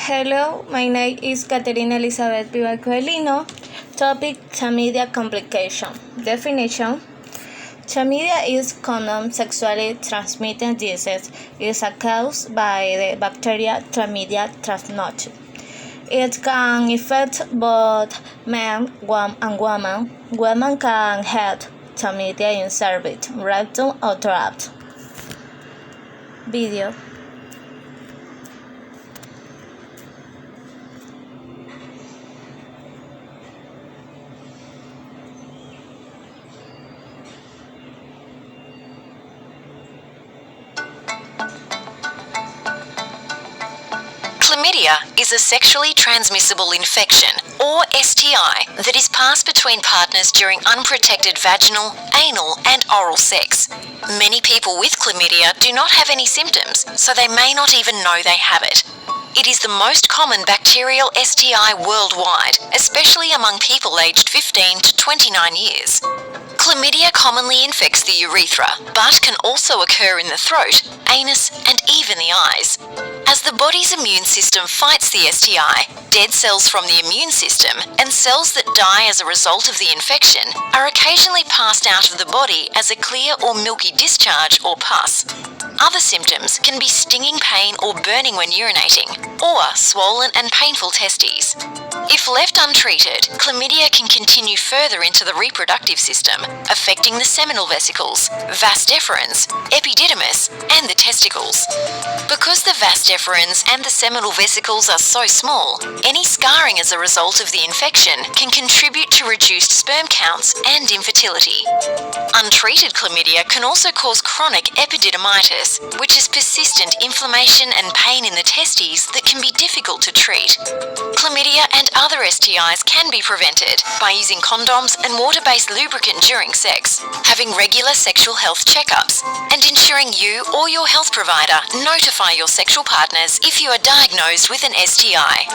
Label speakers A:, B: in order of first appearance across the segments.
A: Hello, my name is Caterina Elizabeth Vivacoelino. Topic: Chlamydia complication. Definition: Chlamydia is common sexually transmitted disease. It is caused by the bacteria Chlamydia trachomatis. It can affect both men and women. Women can have chlamydia in cervix, rectum, or tract. Video.
B: Chlamydia is a sexually transmissible infection, or STI, that is passed between partners during unprotected vaginal, anal, and oral sex. Many people with chlamydia do not have any symptoms, so they may not even know they have it. It is the most common bacterial STI worldwide, especially among people aged 15 to 29 years. Chlamydia commonly infects the urethra, but can also occur in the throat, anus, and even the eyes. As the body's immune system fights the STI, dead cells from the immune system and cells that die as a result of the infection are occasionally passed out of the body as a clear or milky discharge or pus. Other symptoms can be stinging pain or burning when urinating, or swollen and painful testes. If left untreated, chlamydia can continue further into the reproductive system, affecting the seminal vesicles, vas deferens, epididymis, and the testicles. Because the vas deferens and the seminal vesicles are so small, any scarring as a result of the infection can contribute to reduced sperm counts and infertility. Untreated chlamydia can also cause chronic epididymitis, which is persistent inflammation and pain in the testes that can be difficult to treat. Chlamydia and other STIs can be prevented by using condoms and water-based lubricant during sex, having regular sexual health checkups, and ensuring you or your health provider notify your sexual partners if you are diagnosed with an STI.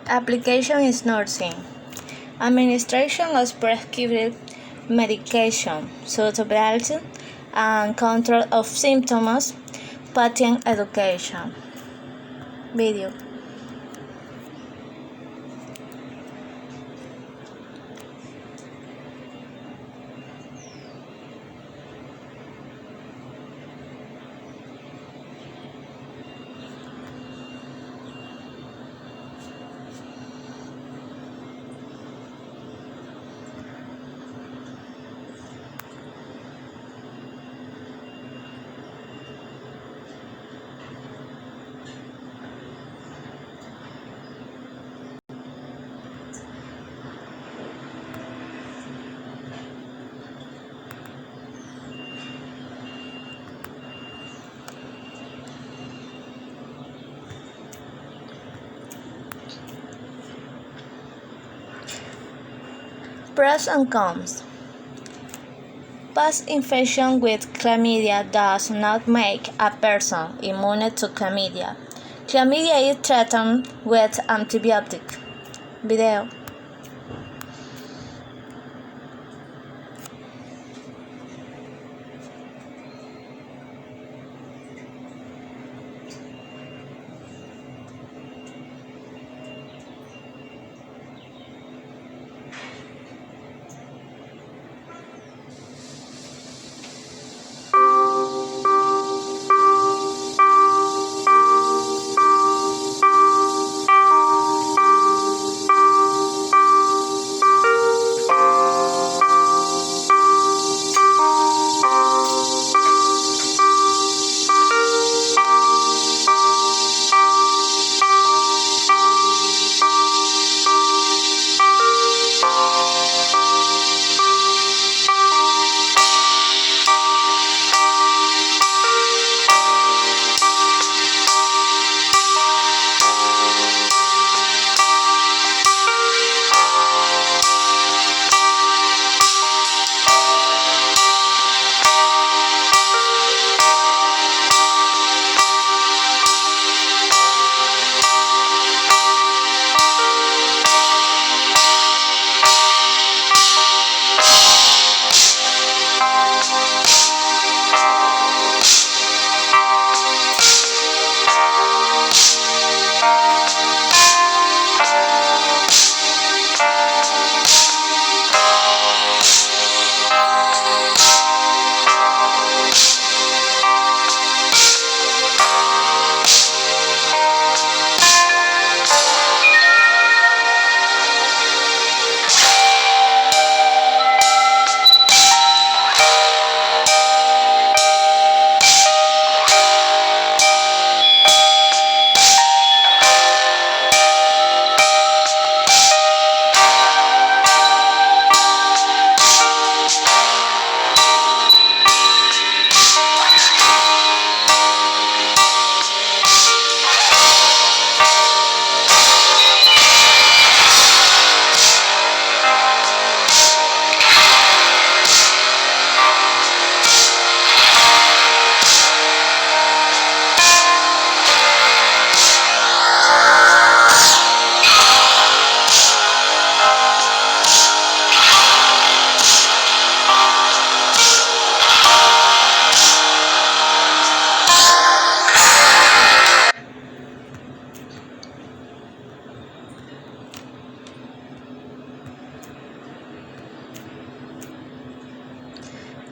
A: Application is nursing. Administration of prescribed medication, supervision and control of symptoms, patient education. Video. Pros and cons. Past infection with chlamydia does not make a person immune to chlamydia. Chlamydia is treated with antibiotics. Video.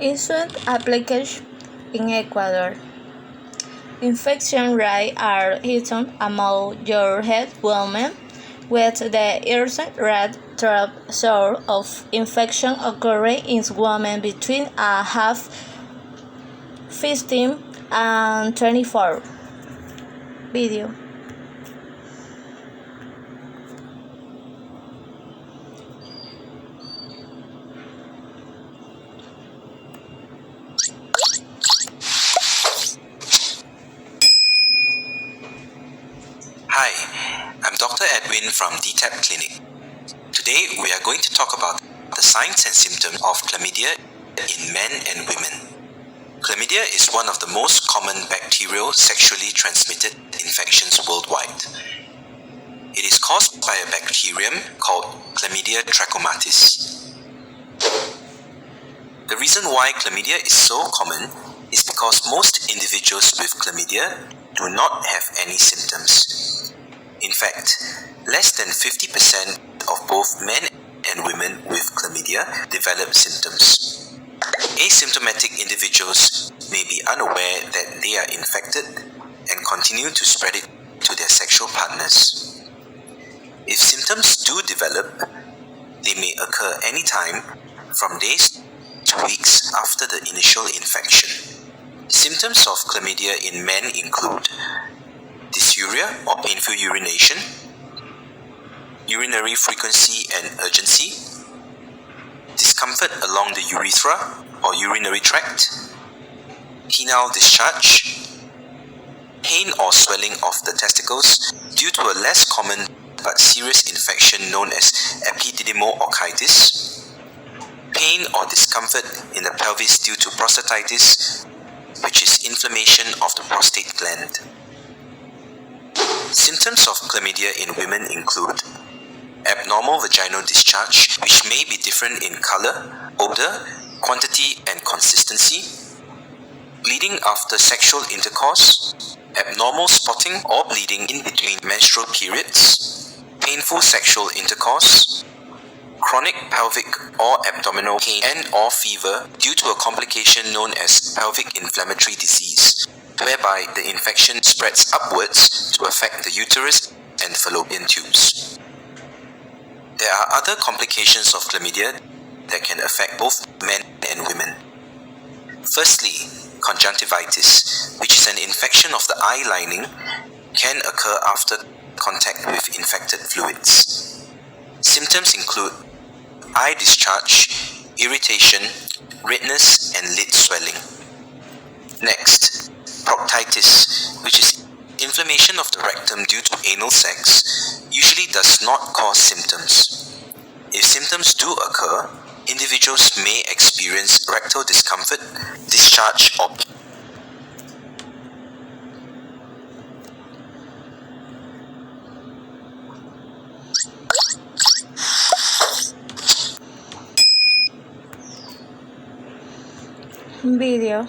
A: Insect application in Ecuador. Infection rates are hidden among your head women, with the insect rate top source of infection occurring in women between a half 15 and 24. Video.
C: Hi, I'm Dr. Edwin from DTAP Clinic. Today we are going to talk about the signs and symptoms of chlamydia in men and women. Chlamydia is one of the most common bacterial sexually transmitted infections worldwide. It is caused by a bacterium called Chlamydia trachomatis. The reason why chlamydia is so common is because most individuals with chlamydia do not have any symptoms. In fact, less than 50% of both men and women with chlamydia develop symptoms. Asymptomatic individuals may be unaware that they are infected and continue to spread it to their sexual partners. If symptoms do develop, they may occur anytime from days to weeks after the initial infection. Symptoms of chlamydia in men include dysuria or painful urination, urinary frequency and urgency, discomfort along the urethra or urinary tract, penile discharge, pain or swelling of the testicles due to a less common but serious infection known as epididymoorchitis, pain or discomfort in the pelvis due to prostatitis, which is inflammation of the prostate gland. Symptoms of chlamydia in women include abnormal vaginal discharge, which may be different in color, odor, quantity, and consistency, bleeding after sexual intercourse, abnormal spotting or bleeding in between menstrual periods, painful sexual intercourse, chronic pelvic or abdominal pain and/or fever due to a complication known as pelvic inflammatory disease, whereby the infection spreads upwards to affect the uterus and fallopian tubes. There are other complications of chlamydia that can affect both men and women. Firstly, conjunctivitis, which is an infection of the eye lining, can occur after contact with infected fluids. Symptoms include eye discharge, irritation, redness, and lid swelling. Next, proctitis, which is inflammation of the rectum due to anal sex, usually does not cause symptoms. If symptoms do occur, individuals may experience rectal discomfort, discharge, or
A: Video.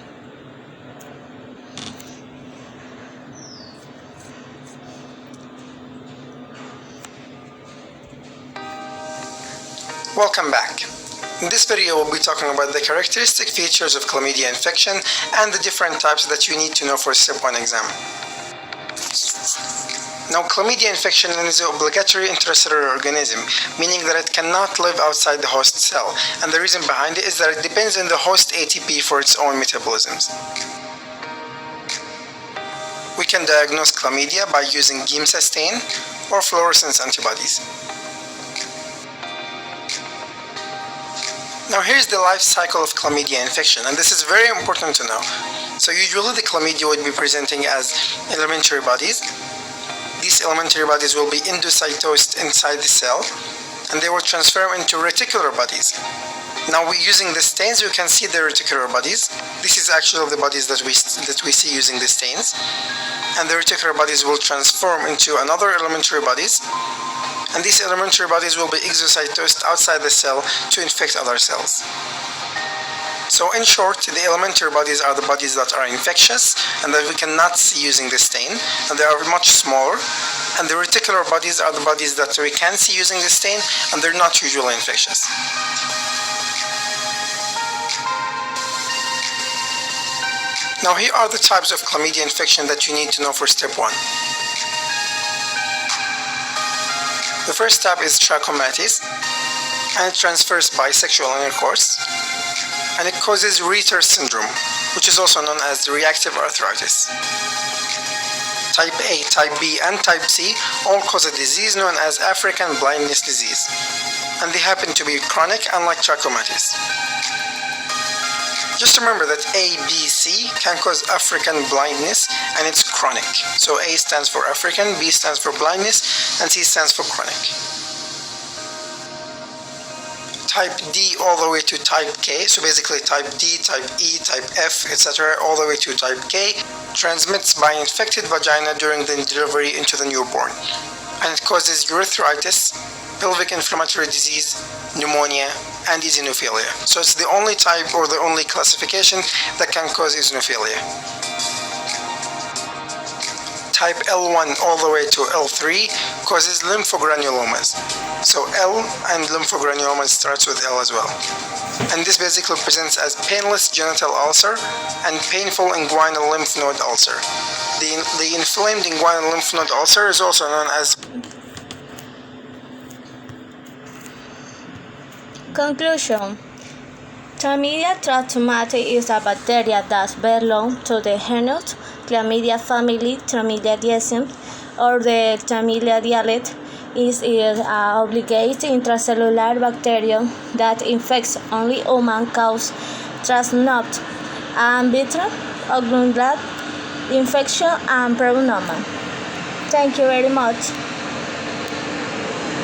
D: Welcome back. In this video, we'll be talking about the characteristic features of chlamydia infection and the different types that you need to know for Step 1 exam. Now, chlamydia infection is an obligatory intracellular organism, meaning that it cannot live outside the host cell, and the reason behind it is that it depends on the host ATP for its own metabolisms. We can diagnose chlamydia by using Giemsa stain or fluorescence antibodies. Now here's the life cycle of chlamydia infection, and this is very important to know. So usually the chlamydia would be presenting as elementary bodies. These elementary bodies will be endocytosed inside the cell, and they will transform into reticular bodies. Now using the stains, you can see the reticular bodies. This is actually the bodies that we see using the stains. And the reticular bodies will transform into another elementary bodies. And these elementary bodies will be exocytosed outside the cell to infect other cells. So in short, the elementary bodies are the bodies that are infectious and that we cannot see using the stain, and they are much smaller. And the reticular bodies are the bodies that we can see using the stain, and they're not usually infectious. Now here are the types of chlamydia infection that you need to know for step 1. The first type is trachomatis, and it transfers by sexual intercourse, and it causes Reiter syndrome, which is also known as reactive arthritis. Type A, Type B, and Type C all cause a disease known as African blindness disease, and they happen to be chronic, unlike trachomatis. Just remember that A, B, C can cause African blindness, and it's chronic. So A stands for African, B stands for blindness, and C stands for chronic. Type D all the way to Type K, so basically Type D, Type E, Type F, etc., all the way to Type K, transmits by infected vagina during the delivery into the newborn, and it causes urethritis, pelvic inflammatory disease, pneumonia, and eosinophilia. So it's the only type or the only classification that can cause eosinophilia. Type L1 all the way to L3 causes lymphogranulomas. So L and lymphogranulomas starts with L as well. And this basically presents as painless genital ulcer and painful inguinal lymph node ulcer. The inflamed inguinal lymph node ulcer is also known as.
A: Conclusion. Chlamydia trachomatis is a bacteria that belongs to the genus Chlamydia family, Chlamydiaceae, or the Chlamydia dialect. Is an obligate intracellular bacterium that infects only human-caused transnode and vitro ocular infection and pneumonia. Thank you very much.